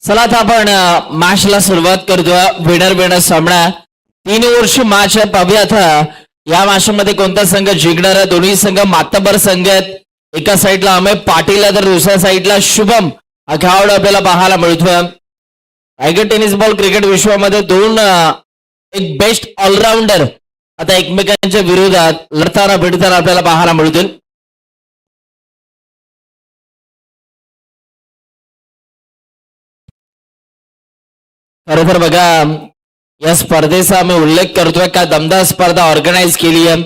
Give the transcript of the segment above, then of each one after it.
चला आता आपण मॅचला सुरुवात करतोय. विनर विनर सामना 3 वर्ष मॅच आहे. पाहूया आता या मॅचमध्ये कोणता संघ जिंकणार आहे. दोन्ही संघ मातबर संघ आहेत. एका साईडला अमय पाटील आहे तर दुसऱ्या साईडला शुभम हा खेळाडू आपल्याला पाहायला मिळतोय. रायगड टेनिस बॉल क्रिकेट विश्वामध्ये दोन एक बेस्ट ऑलराऊंडर आता एकमेकांच्या विरोधात लढताना भिडताना आपल्याला पाहायला मिळतील. खरं तर बघा या स्पर्धेचा आम्ही उल्लेख करतोय का दमदार स्पर्धा ऑर्गनाईज केली आहे.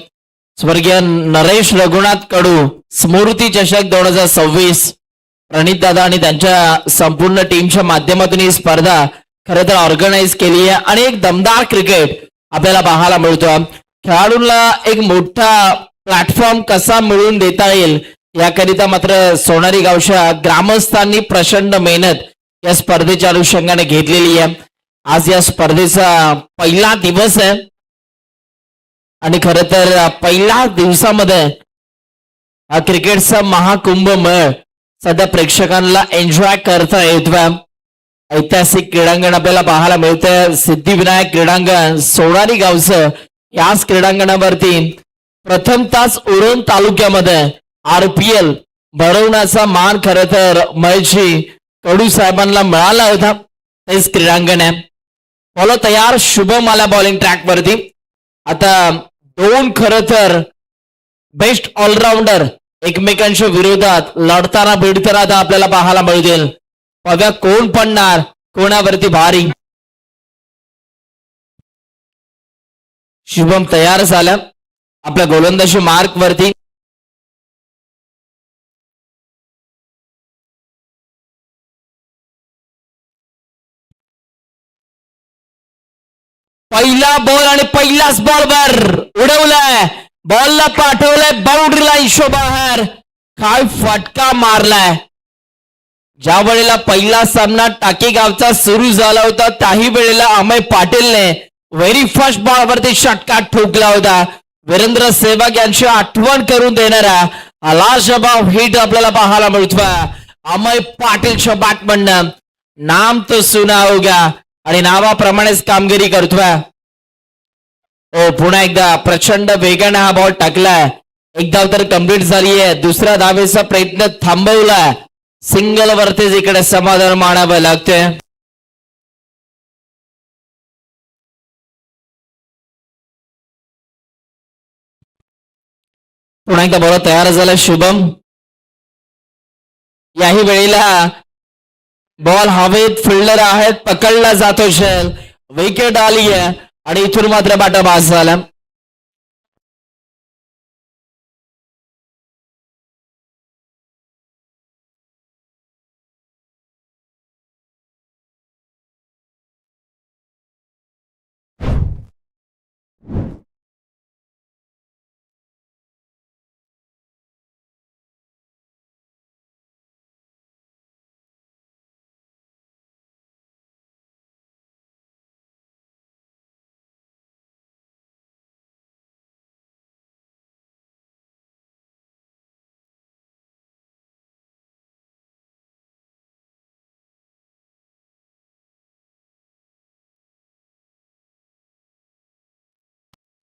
स्वर्गीय नरेश रघुनाथ कडू स्मृती चषक 2026 प्रणित दादा आणि त्यांच्या संपूर्ण टीमच्या माध्यमातून ही स्पर्धा खरं तर ऑर्गनाईज केली आहे आणि एक दमदार क्रिकेट आपल्याला पाहायला मिळतो. खेळाडूंना एक मोठा प्लॅटफॉर्म कसा मिळवून देता येईल याकरिता मात्र सोनारी गावच्या ग्रामस्थांनी प्रचंड मेहनत या स्पर्धेच्या अनुषंगाने घेतलेली आहे. आज या स्पर्धेचा पहिला दिवस आहे आणि खरं तर पहिल्या दिवसामध्ये हा क्रिकेटचा महाकुंभ मेळ सध्या प्रेक्षकांना एन्जॉय करता येतोय. ऐतिहासिक क्रीडांगण आपल्याला पाहायला मिळतंय. सिद्धिविनायक क्रीडांगण सोनारी गावचं याच क्रीडांगणावरती प्रथम तास उरण तालुक्यामध्ये RPL भरवण्याचा मान खरं तर महेशजी कडू साहेबांना मिळाला होता. तेच क्रीडांगण आहे. फॉलो तयार. शुभम आला बॉलिंग ट्रॅक वरती. आता दोन खरं तर बेस्ट ऑलराऊंडर एकमेकांच्या विरोधात लढताना भिडताना आता आपल्याला पाहायला मिळतील. बघा कोण पडणार कोणावरती भारी. शुभम तयार झाला आपल्या गोलंदाजी मार्क वरती. पहिला बॉल आणि पहिलाच बॉलवर उडवलाय. बॉलला पाठवलाय बाउंड्रीला हिशोबाहेर. काय फटका मारलाय. ज्या वेळेला पहिला सामना टाकी गावचा सुरू झाला होता त्याही वेळेला अमय पाटीलने व्हेरी फर्स्ट बॉलवरती षटका ठोकला होता. वीरेंद्र सेहवाग यांची आठवण करून देणारा लाजवाब हिट आपल्याला पाहायला मिळतोय. अमय पाटीलच्या बॅटमॅननं नाम तो सुना होगा आणि नावाप्रमाणेच कामगिरी करतोय. पुन्हा एकदा प्रचंड वेगाने हा बॉल टाकलाय. एक धाव तर कंप्लीट झाली आहे. दुसऱ्या धावेचा प्रयत्न थांबवलाय. सिंगल वरतीच इकडे समाधान मानावं लागतंय. पुन्हा एकदा बॉल तयार झाला. शुभम याही वेळेला बॉल हवेत फिल्डर आहेत पकडला जातो. शेल विकेट आली आहे आणि इथून मात्र बाटा पास झाला.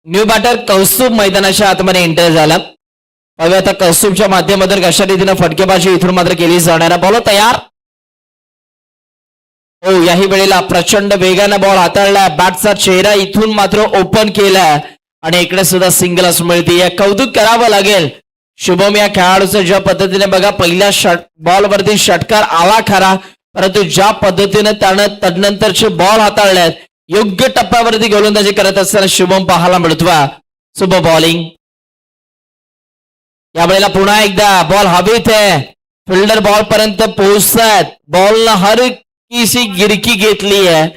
न्यू बॅटर कौस्तुभ मैदानाच्या आतमध्ये एंटर झाला. बघा आता कौस्तुभच्या माध्यमातून कशा रीतीने फटकेबाजी इथून मात्र केली जाणार. बॉल तयार. याही वेळेला प्रचंड वेगाने बॉल हाताळला. बॅटचा चेहरा इथून मात्र ओपन केला आणि इकडे सुद्धा सिंगल्स मिळते. कौतुक करावं लागेल शुभम या खेळाडूचं. ज्या पद्धतीने बघा पहिल्या बॉलवरती षटकार आला खरा परंतु ज्या पद्धतीने त्यानं तदनंतरचे बॉल हाताळल्यात योग्य टप्प्यावरती गोलंदाजी करत असताना शुभम पाहायला मिळतोय. Super bowling. यावेळेला पुन्हा एकदा बॉल हवेत आहे. फिल्डर बॉल पर्यंत पोहोचतात. बॉलनं हर किसी गिरकी घेतली आहे.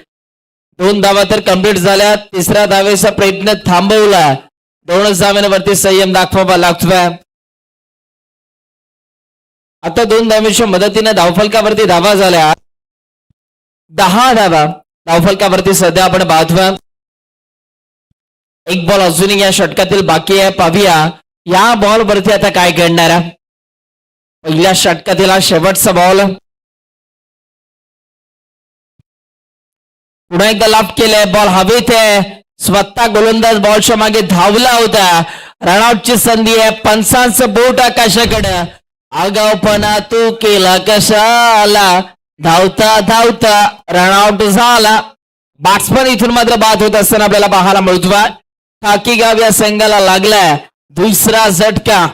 2 धावा तर कंप्लीट झाल्या. तिसऱ्या धावेचा प्रयत्न थांबवला. 2च धाव्यांवरती संयम दाखवावा लागतोय. आता 2 धावेच्या मदतीने धावफलकावरती धावा झाल्या. 10 धावा धावफलकावरती सध्या आपण पाहतोय. एक बॉल अजूनही या षटकातील बाकी आहे. पाहूया या बॉलवरती आता काय घडणार आहे. पहिल्या षटकातील हा शेवटचा बॉल. पुन्हा एकदा लाफ्ट केलंय, बॉल हवेत आहे. स्वतः गोलंदाज बॉलच्या मागे धावला होता. रनआउटची संधी आहे. पंचांचं बोट आकाशाकडे. आगाऊपणा तू केला कशाला, धावता धावता रनआउट झाला. बॅट्समन इथून मात्र बाद होत असताना आपल्याला पाहायला मिळतोय. ठाकीगाव या संघाला लागलाय दुसरा झटका.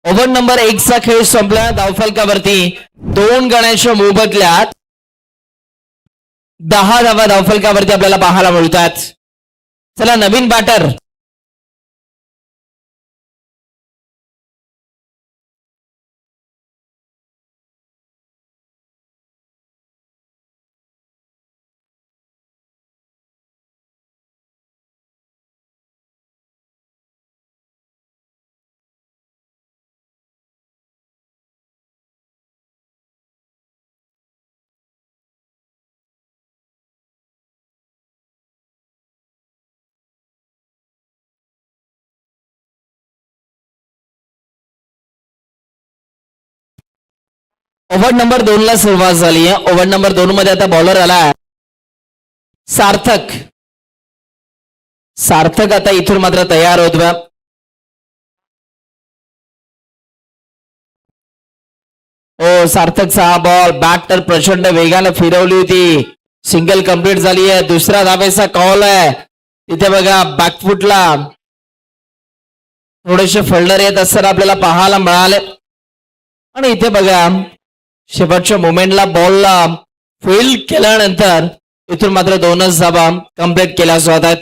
ओव्हर नंबर 1 चा खेळ संपला. धावफलकावरती 2 गण्याच्या मोबदल्यात 10 धावा धावफलकावरती आपल्याला पाहायला मिळतात. चला नवीन बॅटर ओव्हर नंबर 2 ला सुरुवात झाली आहे. ओव्हर नंबर 2 मध्ये आता बॉलर आला सार्थक. सार्थक आता इथून मात्र तयार होतोय. ओ सार्थकचा हा बॉल बॅट तर प्रचंड वेगाने फिरवली होती. सिंगल कंप्लीट झाली आहे. दुसरा धावेचा कॉल आहे. तिथे बघा बॅकफुटला थोडेसे फोल्डर येत असताना आपल्याला पाहायला मिळाले. आणि इथे बघा शेवटच्या मोमेंटला बॉलला फील्ड केल्यानंतर इथून मात्र 2च धावा कंप्लीट केल्या जातात.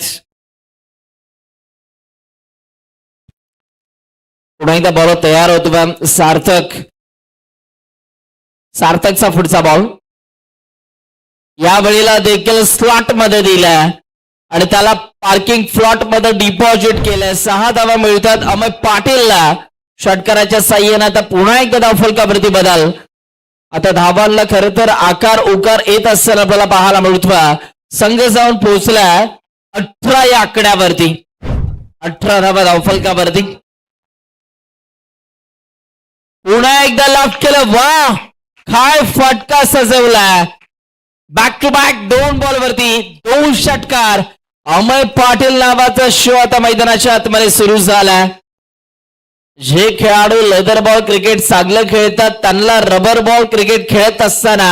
पुन्हा एकदा बॉल तयार होतो सार्थक. सार्थकचा पुढचा बॉल या वेळेला देखील स्लॉट मध्ये दिलाय आणि त्याला पार्किंग फ्लॉट मध्ये डिपॉझिट केलंय. 6 धावा मिळतात अमय पाटीलला. षटकाराच्या साह्याने आता पुन्हा एकदा धावफलकावरती बदल. आता धावांना खरं तर आकार उकार येत असताना आपल्याला पाहायला मिळतोय. संघ जाऊन पोहोचलाय 18 या आकड्यावरती. 18 धावा धावफलकावरती. पुन्हा एकदा लाफ्ट केलं. वा काय फटका सजवलाय. बॅक टू बॅक 2 बॉलवरती 2 षटकार. अमय पाटील नावाचा शो आता मैदानाच्या आतमध्ये सुरू झालाय. जे खेळाडू लेदर बॉल क्रिकेट चांगलं खेळतात त्यांना रबर बॉल क्रिकेट खेळत असताना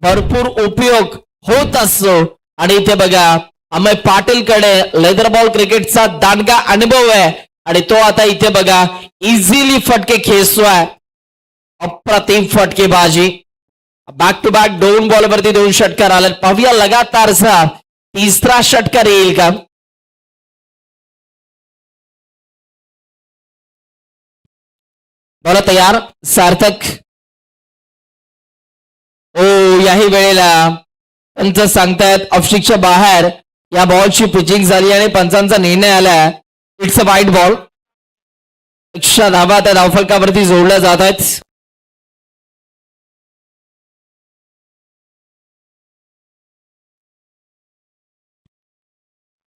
भरपूर उपयोग होत असतो. आणि इथे बघा अमय पाटील कडे लेदर बॉल क्रिकेटचा दांडगा अनुभव आहे आणि तो आता इथे बघा इझिली फटके खेचतोय. अप्रतिम फटकेबाजी. बॅक टू बॅक 2 बॉलवरती 2 षटकार आले. पाहूया लगातारचा 3रा षटकार येईल का. बॉल तयार सार्थक. ओ याही वेळेला पंच सांगतायत ऑफस्टिकच्या बाहेर या बॉलची पिचिंग झाली आणि पंचांचा निर्णय आलाय इट्स अ वाईट बॉल. 100 धावा त्या धावफलकावरती जोडल्या जात आहेत.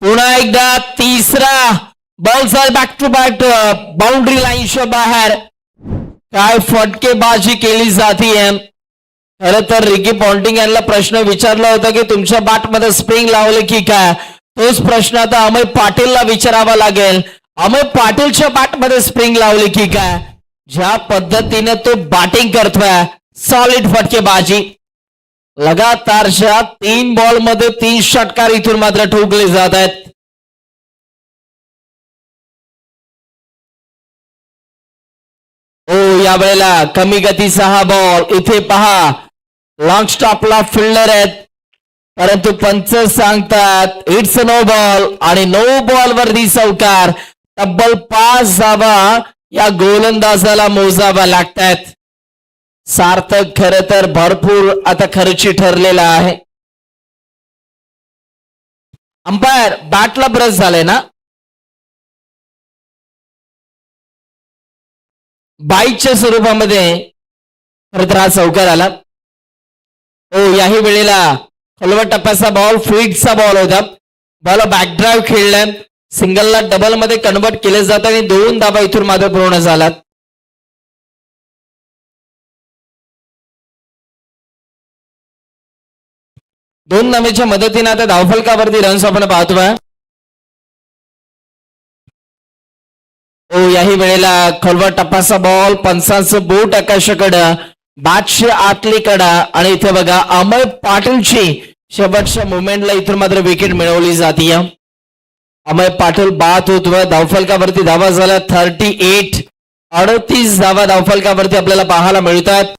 पुन्हा एकदा 3रा बॉल झाला बॅक टू बॅक बाउंड्री लाईनच्या बाहेर. काय फटकेबाजी केली जातीये. खरं तर रिकी पॉन्टिंग यांना प्रश्न विचारला होता की तुमच्या बॅटमध्ये स्प्रिंग लावले की काय. तोच प्रश्न आता अमय पाटीलला विचारावा लागेल. अमय पाटीलच्या बॅटमध्ये स्प्रिंग लावली की काय. ज्या पद्धतीने तो बॅटिंग करतोय सॉलिड फटकेबाजी. लगातारच्या 3 बॉलमध्ये 3 षटकार इथून मात्र ठोकले जात आहेत. ओ या वेळेला कमी गतीचा हा बॉल. इथे पहा लॉंग स्टॉपला फिल्डर आहेत परंतु पंच सांगतात इट्स नो बॉल आणि नो बॉल वरती चौकार. तब्बल 5 धावा या गोलंदाजाला मोजाव्या लागतात. सार्थक खरं तर भरपूर आता खर्ची ठरलेला आहे. अंपायर बॅटला ब्रश झाले ना. बाईकच्या स्वरूपामध्ये खरं तर हा चौकार आला. ओ याही वेळेला खोलवर टप्प्याचा बॉल फ्लिकचा बॉल होता. बॉल बॅकड्राईव्ह खेळलाय. सिंगलला डबल मध्ये कन्वर्ट केले जात आणि 2 धावा इथून मात्र पूर्ण झालात. दोन धावेच्या मदतीने आता धावफलकावरती रन्स आपण पाहतोय. ओ याही वेळेला खोलवर टप्पाचा बॉल, पंचांचं बोट आकाशाकडं, बॅटची आतली कडा आणि इथे बघा अमय पाटीलची शेवटच्या मुवमेंटला इथून मात्र विकेट मिळवली जाते. अमय पाटील बाद होतोय. धावफलकावरती धावा झाल्या 38. 38 धावा धावफलकावरती आपल्याला पाहायला मिळतात.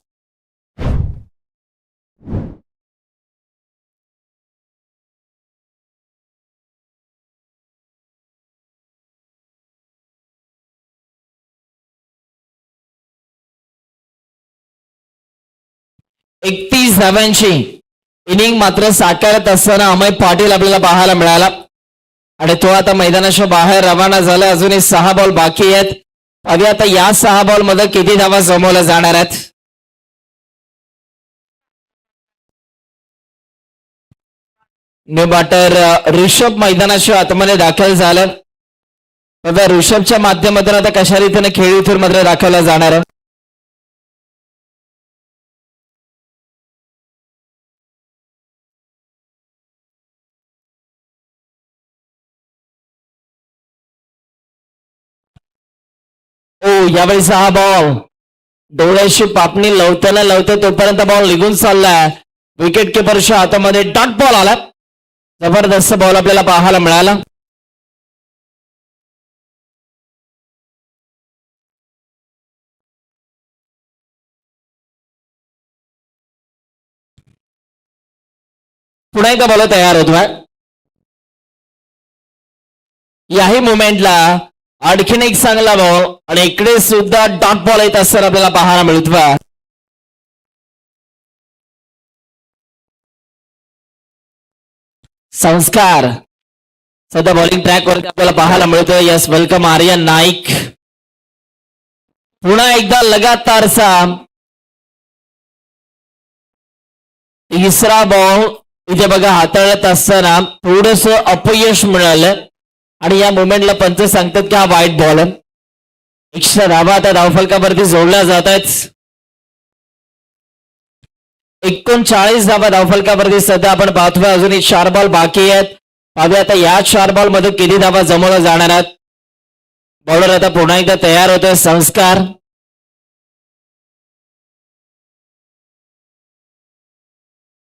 एकतीस धाव्यांची इनिंग मात्र साकारत असताना अमय पाटील आपल्याला पाहायला मिळाला आणि तो आता मैदानाच्या बाहेर रवाना झाला. अजूनही 6 बॉल बाकी आहेत. अगदी आता या 6 बॉल मध्ये किती धावा जमवल्या जाणार आहेत. न्यू बॅटर ऋषभ मैदानाच्या आतमध्ये दाखल झालं. बघा ऋषभच्या माध्यमातून आता कशा रीतीने खेळ इथून मात्र दाखवला जाणार आहे. ओ यावेळी हा बॉल डोळ्याशी पापणी लवताना लवते तोपर्यंत बॉल निघून चाललाय. विकेट किपरच्या हातामध्ये डॉट बॉल आला. जबरदस्त बॉल आपल्याला पाहायला मिळाला. पुन्हा एकदा बॉल तयार होतोय. याही मुवमेंटला आणखीन एक चांगला बॉल आणि इकडे सुद्धा डॉट बॉल येत असताना आपल्याला पाहायला मिळतोय. संस्कार सध्या बॉलिंग ट्रॅक वरती आपल्याला पाहायला मिळतोय. Yes welcome Aryan Naik. पुन्हा एकदा लगातारचा तिसरा बॉल इथे बघा हाताळत असताना थोडस अपयश मिळालं आणि या मुवमेंटला पंच सांगतात की हा वाईट बॉल आहे. एक्स्ट्रा धावा आता धावफलकावरती जोडल्या जात आहेत. 39 धावा धावफलकावरती सध्या आपण पाहतोय. अजूनही 4 बॉल बाकी आहेत. पाहूया आता या 4 बॉल मध्ये किती धावा जमवल्या जाणार आहेत. बॉलर आता पुन्हा एकदा तयार होतोय. संस्कार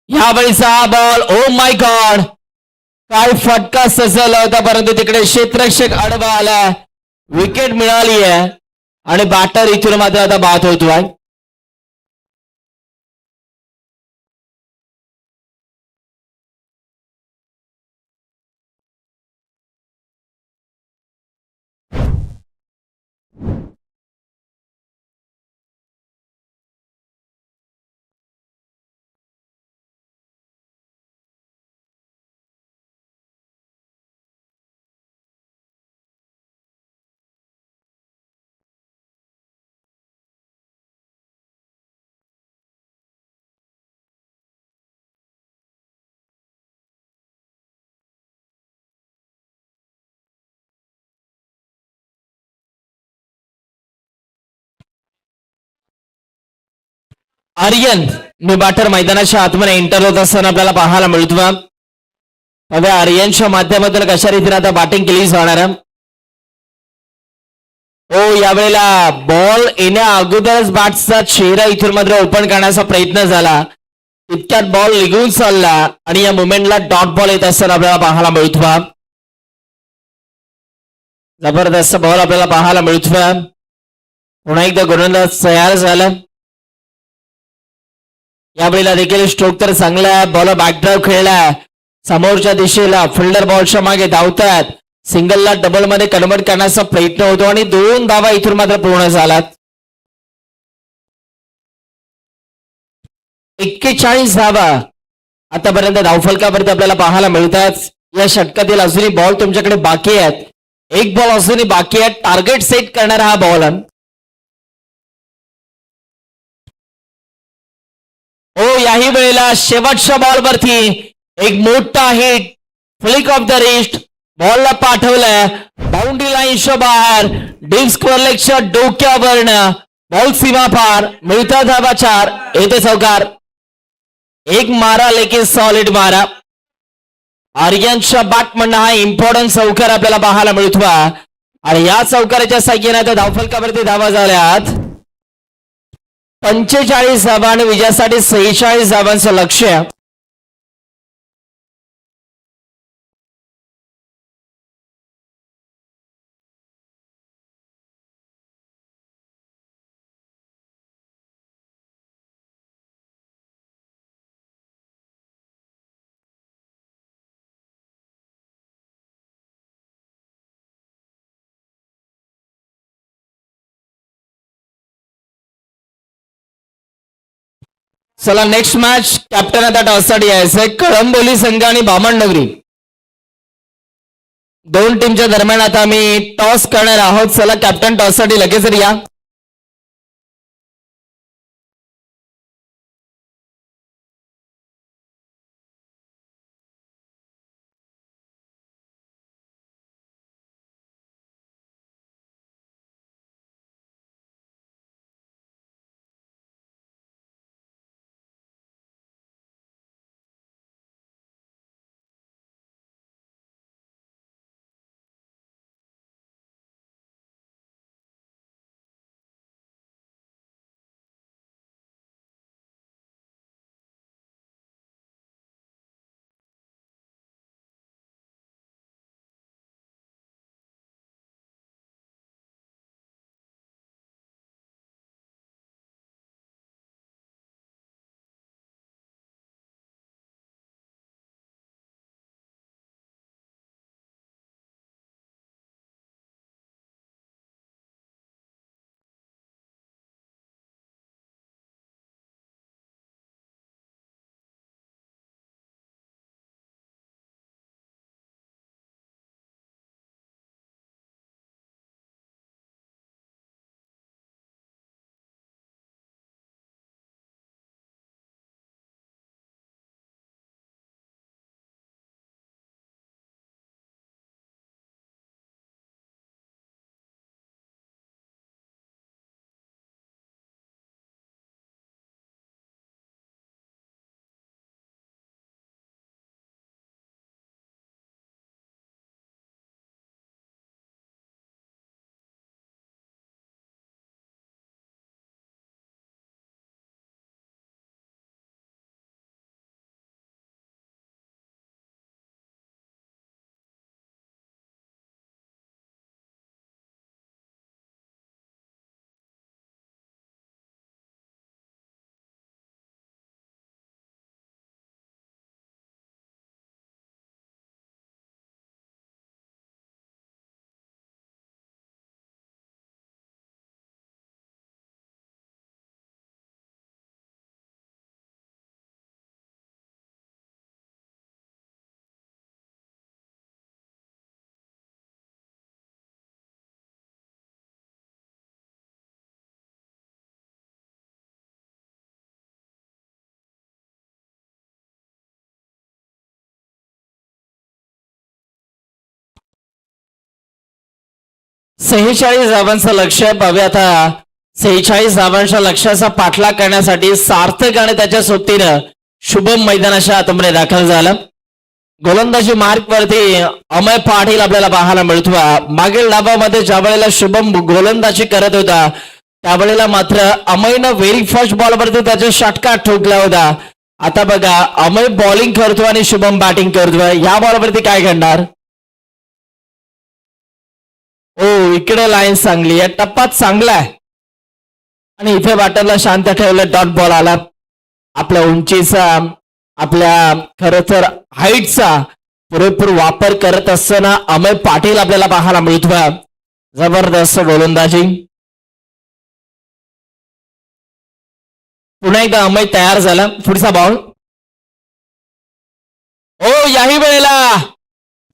यावेळीचा हा बॉल ओ माय गॉड काय फटका सजला होता परंतु तिकडे क्षेत्ररक्षक आडवा आला. विकेट मिळाली आहे आणि बॅटर इथून मात्र आता बाद होतोय. आर्यन न्यू बॅटर मैदानाच्या आतमध्ये एंटर होत असताना आपल्याला पाहायला मिळतोय. बघा आर्यनच्या माध्यमातून कशा रीतीने आता बॅटिंग केली जाणार आहे. ओ यावेळेला बॉल येण्या अगोदरच बॅट्सचा चेहरा इथून मात्र ओपन करण्याचा प्रयत्न झाला. इतक्यात बॉल निघून चालला आणि या मुवमेंटला डॉट बॉल येत असताना आपल्याला पाहायला मिळतोय. जबरदस्त बॉल आपल्याला पाहायला मिळतोय. पुन्हा एकदा गोलंदाज तयार झाला. यावेळेला देखील स्ट्रोक तर चांगला आहे. बॉल बॅकड्राईव्ह खेळला. समोरच्या दिशेला फिल्डर बॉलच्या मागे धावतात. सिंगलला डबल मध्ये कन्वर्ट करण्याचा प्रयत्न होतो आणि 2 धावा इथून मात्र पूर्ण झालात. 41 धावा आतापर्यंत धावफलकावरती आपल्याला पाहायला मिळतात. या षटकातील अजूनही बॉल तुमच्याकडे बाकी आहेत. एक बॉल अजूनही बाकी आहे. टार्गेट सेट करणारा हा बॉल हो. याही वेळेला शेवटच्या बॉलवरती एक मोठा hit flick off the wrist बॉलला पाठवलाय बाउंड्री लाईनच्या बाहेर. डीप स्क्वेअर लेगच्या डोक्यावरनं बॉल सीमा पार. मिळता धावा 4. येते चौकार. एक मारा लेकिन सॉलिड मारा. आर्यनच्या बॅट म्हणणं हा इम्पॉर्टंट चौकार आपल्याला पाहायला मिळतो आणि या चौकाराच्या साह्याने आता धावफलकावरती धावा झाल्यात. 45 धावा आणि विजयासाठी 46 धावांचं लक्ष्य. चला नेक्स्ट मॅच कॅप्टन आता टॉससाठी यायचंय. कळंबोली संघ आणि बामणनगरी दोन टीमच्या दरम्यान आता आम्ही टॉस करणार आहोत. चला कॅप्टन टॉससाठी लगेच या. सेहेचाळीस धावांचं लक्ष्य. पाहूया आता 46 धावांच्या लक्ष्याचा पाठलाग करण्यासाठी सार्थक आणि त्याच्या सोबतीनं शुभम मैदानाच्या आतमध्ये दाखल झाला. गोलंदाजी मार्क वरती अमय पाटील आपल्याला पाहायला मिळतो. मागील डावामध्ये ज्या वेळेला शुभम गोलंदाजी करत होता त्यावेळेला मात्र अमयनं व्हेरी फर्स्ट बॉल वरती त्याचा षटकार ठोकला होता. आता बघा अमय बॉलिंग करतो आणि शुभम बॅटिंग करतोय. या बॉलवरती काय घडणार? ओ इकडे लाईन चांगली आहे, टप्पा चांगला आहे आणि इथे बॅटरला शांत ठेवलं. डॉट बॉल आला. आपल्या उंचीचा आपल्या खर तर हाईटचा पुरेपूर वापर करत असताना अमय पाटील आपल्याला पाहायला मिळतो. जबरदस्त गोलंदाजी. पुन्हा एकदा अमय तयार झाला. पुढचा बॉल. ओ याही वेळेला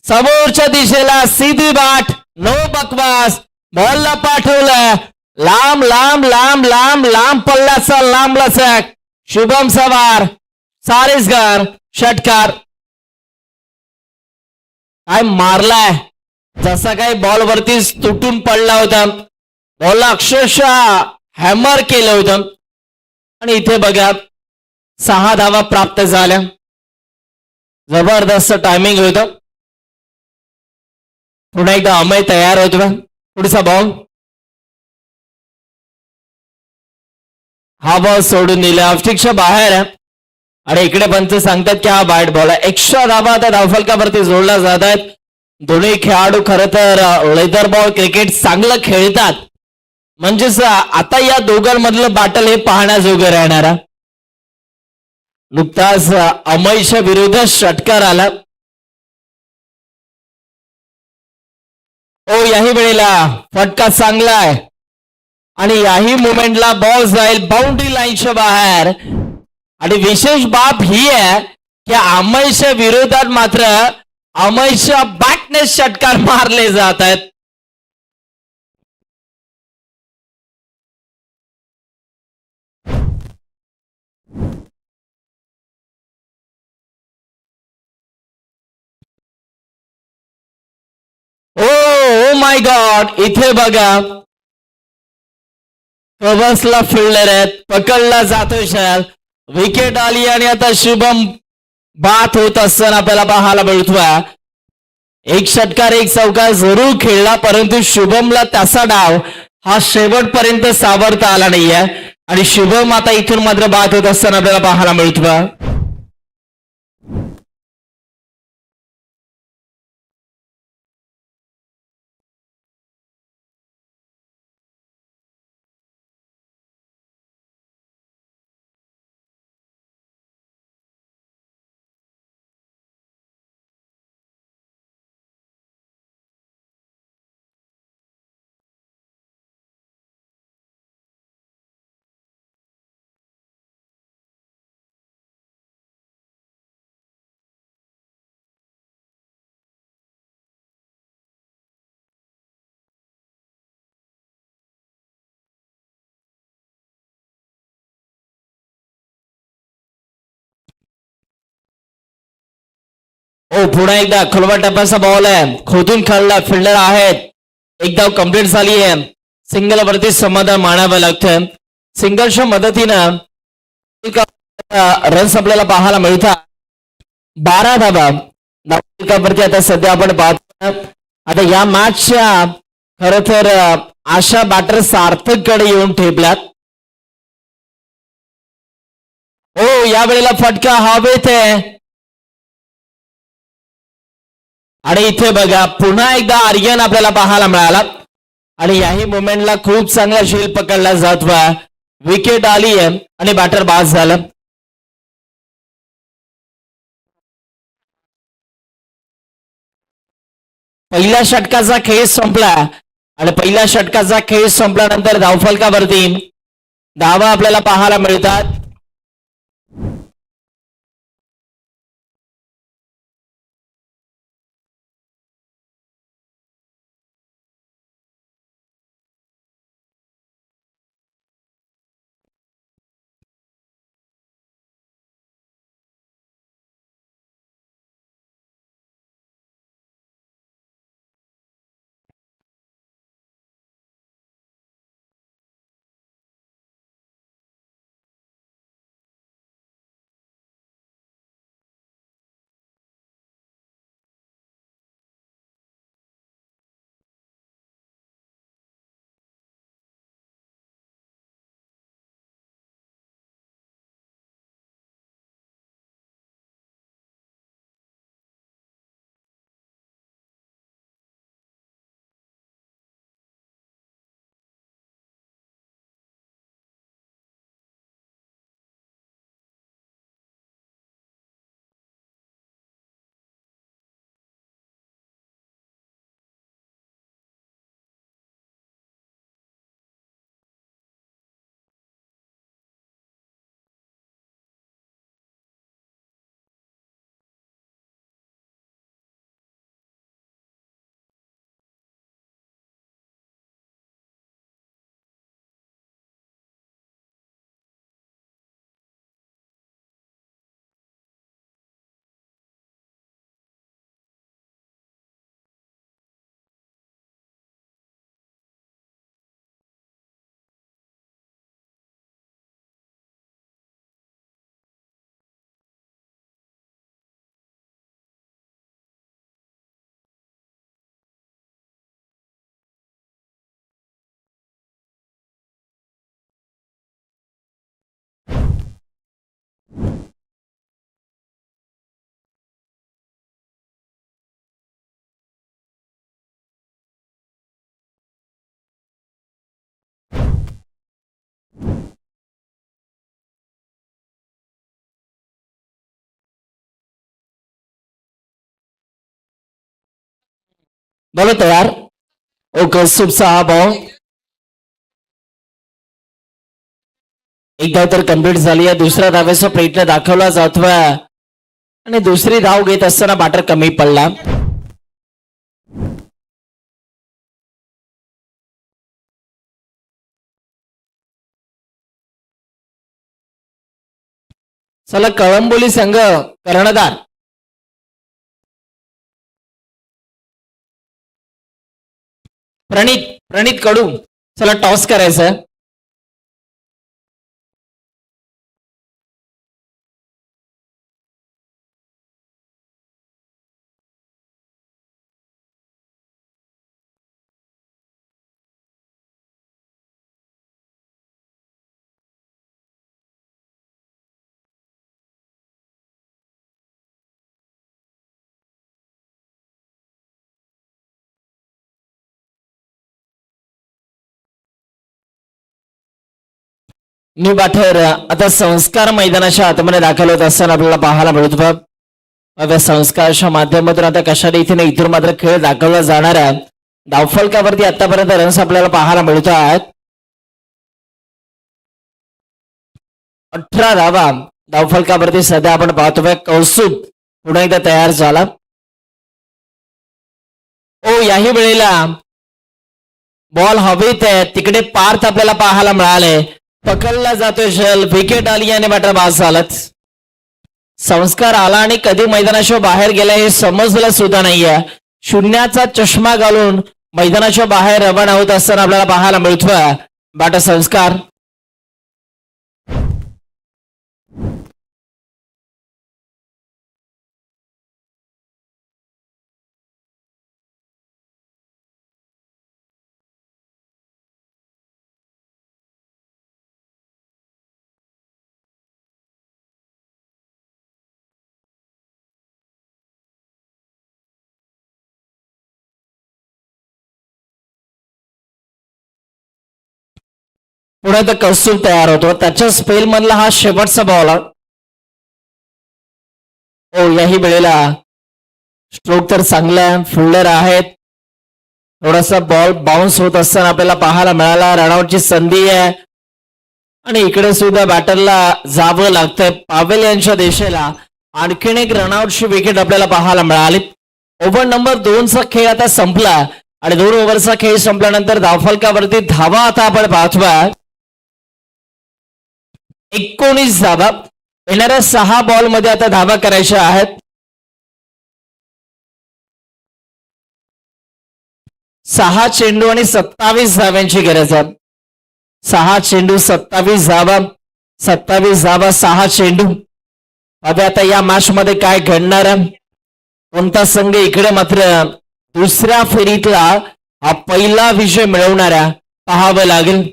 समोरच्या दिशेला सीधी बाट, नो बकवास. बॉलला पाठवलं लांब लांब लांब लांब लांब पल्ल्याचा लांब लचक. शुभम सवार सारेसगार षटकार. काय मारलाय, जसा काही बॉल वरती तुटून पडला होता. बॉलला अक्षरशः हॅमर केलं होतं आणि इथे बघा 6 धावा प्राप्त झाल्या. जबरदस्त टायमिंग होतं. पुन्हा एकदा अमय तयार होतो. पुढचा बॉल. हा बॉल सोडून दिला ऑप्टिकच्या बाहेर आहे. आणि इकडे पंच सांगतात की हा बॅट बॉल आहे. एक्स्ट्रा धावा आता धावफलकावरती जोडला जात आहेत. दोन्ही खेळाडू खरं तर लेदर बॉल क्रिकेट चांगलं खेळतात. म्हणजेच आता या दोघांमधलं बॅटल हे पाहण्याजोगं राहणार. नुकताच अमयच्या विरुद्ध षटकार आला. ओ याही वेळेला फटका चांगला आहे आणि याही मुवमेंटला बॉल जाईल बाउंड्री लाईनच्या बाहेर. आणि विशेष बाब ही आहे की अमयच्या विरोधात मात्र अमयच्या बॅटने षटकार मारले जात आहेत. ओ माय गॉड, इथे बघा कव्हर्सला फिल्डर आहेत. पकडला जातोय शहर. विकेट आली आणि आता शुभम बात होत असताना आपल्याला पाहायला मिळतोय. एक षटकार एक चौकार जरूर खेळला परंतु शुभमला त्याचा डाव हा शेवटपर्यंत सावरता आला नाहीये. आणि शुभम आता इथून मात्र बात होत असताना आपल्याला पाहायला मिळतोय. ओ पुन्हा एकदा खोलवा टप्प्याचा बॉल आहे. खोदून खेळला फिल्डर आहेत. एक धाव कंप्लीट झाली आहे. सिंगल वरती समाधान मानावं लागतं. सिंगलच्या मदतीनं रन्स आपल्याला पाहायला मिळतात. 12 धावा धावफलकावरती आता सध्या आपण पाहतो. आता या मॅचच्या खर तर आशा बॅटर सार्थक कडे येऊन ठेपल्यात. हो या वेळेला फटका हवेत आहे. आणि इथे बघा पुन्हा एकदा आर्यन आपल्याला पाहायला मिळाला. आणि याही मुवमेंटला खूप चांगला शेल पकडला जातोय. विकेट आली आहे आणि बॅटर बाद झालं. पहिल्या षटकाचा खेळ संपला आणि पहिल्या षटकाचा खेळ संपल्यानंतर धावफलकावरती धावा आपल्याला पाहायला मिळतात. बोलो तयार. ओके सुपचा हा बॉल एकदा तर कम्प्लीट झाली आहे. दुसऱ्या धावेचा प्रयत्न दाखवला जातोय आणि दुसरी धाव घेत असताना बॅटर कमी पडला. चला कळंबोली संघ कर्णधार प्रणित कडू. चला टॉस करायचं. मी बाठर आता संस्कार मैदानाच्या आतमध्ये दाखल होत असताना आपल्याला पाहायला मिळत होतं. संस्काराच्या माध्यमातून आता कशा रीतीने इथून मात्र खेळ दाखवला जाणार आहे. धावफलकावरती आतापर्यंत रन्स आपल्याला पाहायला मिळत आहेत. 18 धावा धावफलकावरती सध्या आपण पाहतोय. कौस्तुभ पुन्हा एकदा तयार झाला. ओ याही वेळेला बॉल हवेत आहे तिकडे पार्थ आपल्याला पाहायला मिळाले. पकडला जातोय शल. विकेट आली आणि बॅटर बाद झालात. संस्कार आला आणि कधी मैदानाच्या बाहेर गेला हे समजलं सुद्धा नाहीये. शून्याचा चष्मा घालून मैदानाच्या बाहेर रवाना होत असताना आपल्याला पाहायला मिळतोय बॅटर संस्कार. पुढे तर कौस्तुभ तयार होतो. त्याच्या स्पेल मधला हा शेवटचा बॉल. ओ याही वेळेला स्ट्रोक तर चांगला फिल्डर आहेत. थोडासा बॉल बाउन्स होत असताना आपल्याला पाहायला मिळाला. रनआउटची संधी आहे आणि इकडे सुद्धा बॅटरला जावं लागतंय. पावेल यांच्या दिशेला आणखीन एक रनआउटची विकेट आपल्याला पाहायला मिळाली. ओव्हर नंबर 2चा खेळ आता संपला आणि 2 ओव्हरचा खेळ संपल्यानंतर धावफलकावरती धावा आता आपण पाहतोय 19 धावा. येणाऱ्या 6 बॉल मध्ये आता धावा करायच्या आहेत. 6 चेंडू आणि 27 धाव्यांची गरज आहे. 6 चेंडू 27 धावा. 27 धावा 6 चेंडू. आता या मॅच मध्ये काय घडणार आहे. कोणता संघ इकडे मात्र दुसऱ्या फेरीतला हा पहिला विजय मिळवणारा पाहावं लागेल.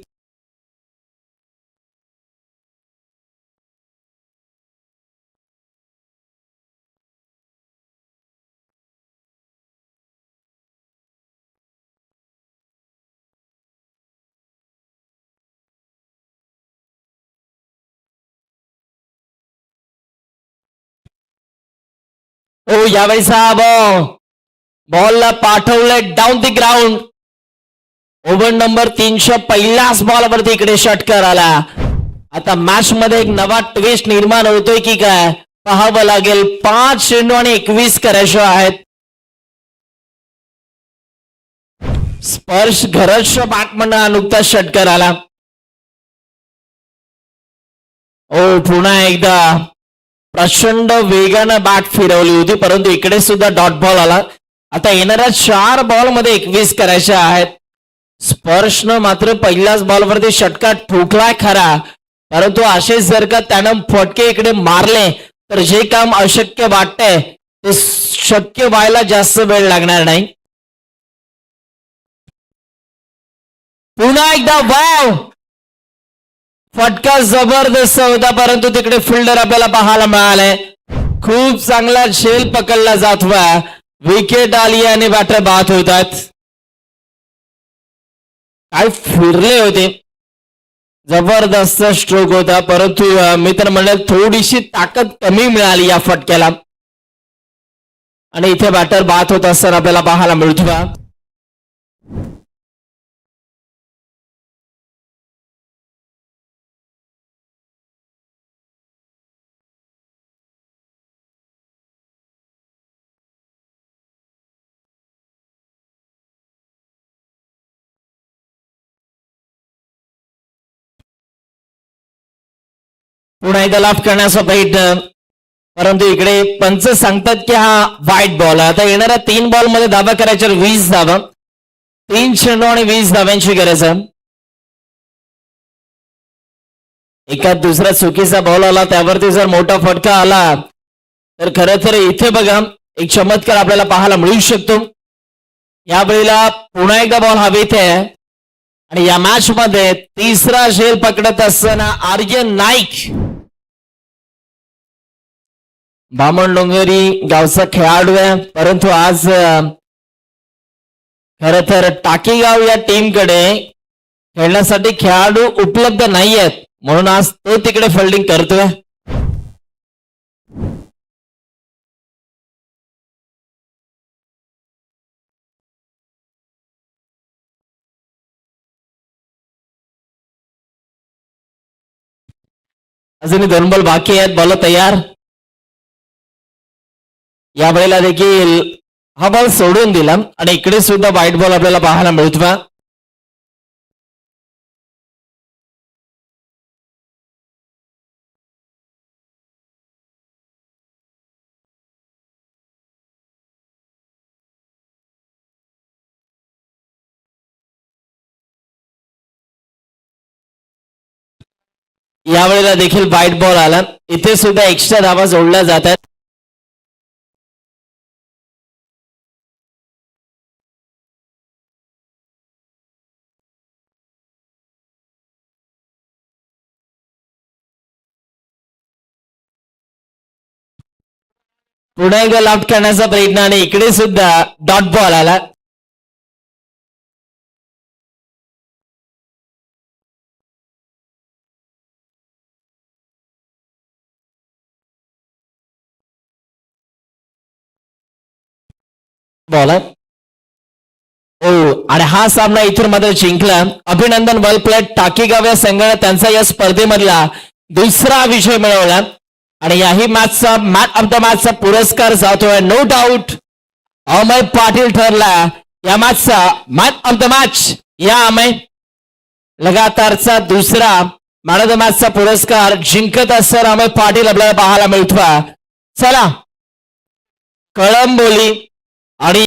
ओ यावेळेचा बॉलला पाठवलंय down the ground. Over number 3च्या पहिल्याच बॉलवरती इकडे षटकार आला. आता मॅच मध्ये एक नवा ट्विस्ट निर्माण होतोय की काय पाहावं लागेल. 5 चेंडू आणि 21 करायचे आहेत. स्पर्श घरच्या बॅटमन नुकताच षटकार आला. ओ पुन्हा एकदा प्रचंड वेगानं बॅट फिरवली होती परंतु इकडे सुद्धा डॉट बॉल आला. आता येणाऱ्या 4 बॉल मध्ये 21 करायचे आहेत. स्पर्शनं मात्र पहिल्याच बॉलवरती षटकार ठोकलाय खरा परंतु असेच जर का त्यानं फटके इकडे मारले तर जे काम अशक्य वाटतंय ते शक्य व्हायला जास्त वेळ लागणार नाही. पुन्हा एकदा वाव फटका जबरदस्त होता परंतु तिकडे फिल्डर आपल्याला पाहायला मिळालाय. खूप चांगला झेल पकडला जात हुआ. विकेट आली आणि बॅटर बाद होतात. काय फिरले होते. जबरदस्त स्ट्रोक होता परंतु मी तर म्हणेल थोडीशी ताकद कमी मिळाली या फटक्याला आणि इथे बॅटर बाद होत असताना आपल्याला पाहायला मिळतो. पुन्हा एकदा लाफ करण्याचा प्रयत्न, परंतु इकडे पंच सांगतात की हा वाईट बॉल आहे. आता येणाऱ्या 3 बॉल मध्ये धावा करायच्या 20 धावा, 3 चेंडू आणि 20 धाव्यांची गरज आहे. एका दुसरा चुकीचा बॉल आला त्यावरती जर मोठा फटका आला तर खरं तर इथे बघा एक चमत्कार आपल्याला पाहायला मिळू शकतो. यावेळेला पुन्हा एकदा बॉल हवेत आहे आणि या मॅच मध्ये तिसरा झेल पकडत असताना आर्यन नाईक, बामण डोंगरी गावचा खेळाडू आहे, परंतु आज खर तर टाकीगाव या टीमकडे खेळण्यासाठी खेळाडू उपलब्ध नाही आहेत, म्हणून आज तो तिकडे फिल्डिंग करतोय. अजूनही 2 बॉल बाकी आहेत. बॉल तयार. या वेळेला देखील हा बॉल सोडून दिला आणि इकडे सुद्धा वाईट बॉल आपल्याला पाहायला मिळतो. यावेळेला देखील वाईट बॉल आला. इथे सुद्धा एक्स्ट्रा धावा जोडल्या जातात. पुन्हा एकदा लाफ्ट करण्याचा प्रयत्न आणि इकडे सुद्धा डॉट बॉल आला. बॉल हो आणि हा सामना इथून मात्र जिंकला. अभिनंदन, वेल प्लेड. टाकीगाव या संघाने त्यांचा या स्पर्धेमधला दुसरा विजय मिळवला आणि याही मॅचचा मॅच ऑफ द मॅचचा पुरस्कार जातोय नो डाऊट अमय पाटील ठरला या मॅचचा मॅच ऑफ द मॅच. या अमय लगातारचा दुसरा मॅन ऑफ द मॅचचा पुरस्कार जिंकत असताना अमय पाटील आपल्याला पाहायला मिळतो. चला कळंबोली आणि